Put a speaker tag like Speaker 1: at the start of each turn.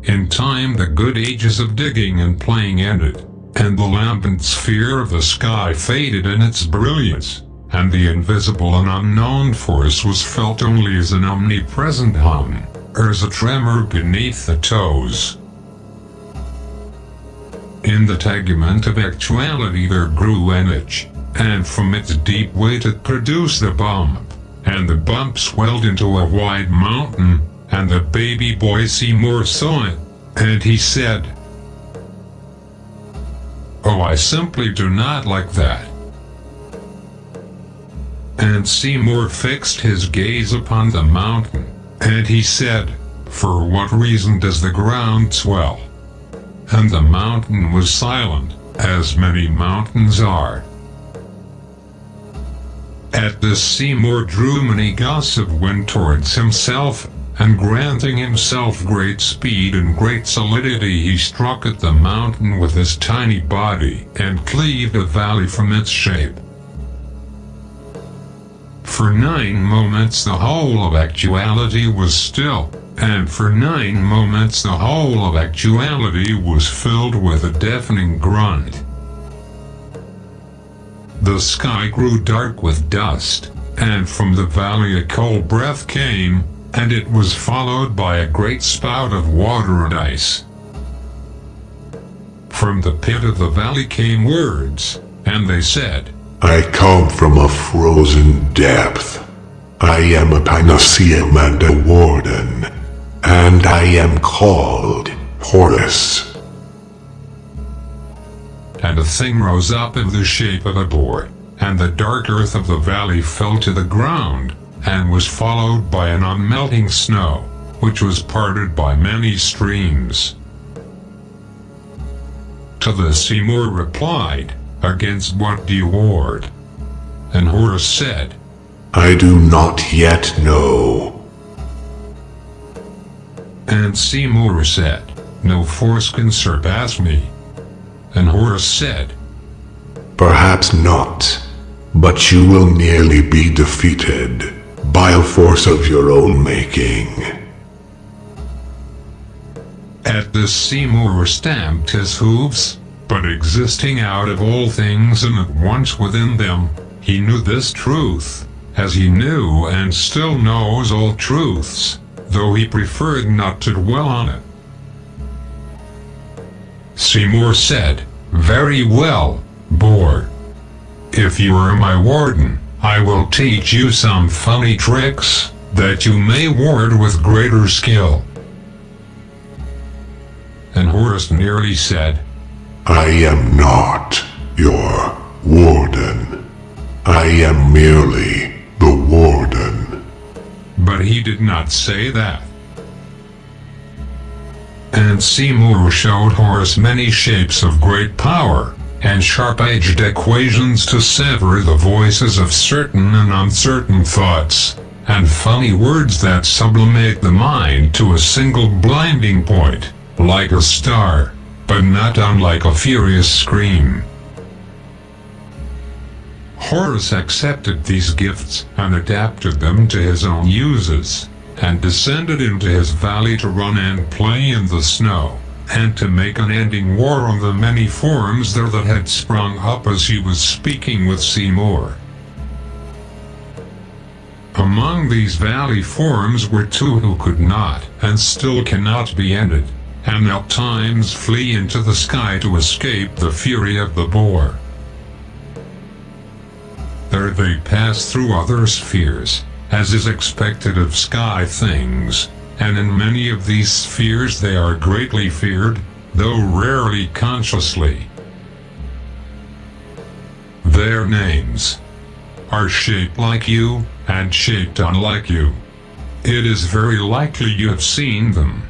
Speaker 1: In time the good ages of digging and playing ended, and the lambent sphere of the sky faded in its brilliance, and the invisible and unknown force was felt only as an omnipresent hum, or as a tremor beneath the toes. In the tegument of actuality there grew an itch, and from its deep weight it produced a bump, and the bump swelled into a wide mountain, and the baby boy Seymour saw it, and he said, "Oh, I simply do not like that." And Seymour fixed his gaze upon the mountain, and he said, "For what reason does the ground swell?" And the mountain was silent, as many mountains are. At this Seymour drew many gusts of wind towards himself, and granting himself great speed and great solidity he struck at the mountain with his tiny body, and cleaved a valley from its shape. For 9 moments the whole of actuality was still, and for 9 moments the whole of actuality was filled with a deafening grunt. The sky grew dark with dust, and from the valley a cold breath came, and it was followed by a great spout of water and ice. From the pit of the valley came words, and they said,
Speaker 2: "I come from a frozen depth. I am a Panaceum and a warden, and I am called Horus."
Speaker 1: And a thing rose up in the shape of a boar, and the dark earth of the valley fell to the ground, and was followed by an unmelting snow, which was parted by many streams. To this Seymour replied, "Against what do you ward?" And Horus said,
Speaker 2: "I do not yet know."
Speaker 1: And Seymour said, "No force can surpass me." And Horus said,
Speaker 2: "Perhaps not, but you will nearly be defeated by a force of your own making."
Speaker 1: At this Seymour stamped his hooves, but existing out of all things and at once within them, he knew this truth, as he knew and still knows all truths, though he preferred not to dwell on it. Seymour said, "Very well, boar. If you are my warden, I will teach you some funny tricks, that you may ward with greater skill." And Horus nearly said,
Speaker 2: "I am not your warden. I am merely the warden."
Speaker 1: But he did not say that. And Seymour showed Horus many shapes of great power, and sharp-edged equations to sever the voices of certain and uncertain thoughts, and funny words that sublimate the mind to a single blinding point, like a star, but not unlike a furious scream. Horus accepted these gifts and adapted them to his own uses, and descended into his valley to run and play in the snow, and to make unending war on the many forms there that had sprung up as he was speaking with Seymour. Among these valley forms were 2 who could not, and still cannot be ended, and at times flee into the sky to escape the fury of the boar. There they pass through other spheres, as is expected of sky things, and in many of these spheres they are greatly feared, though rarely consciously. Their names are shaped like you, and shaped unlike you. It is very likely you have seen them.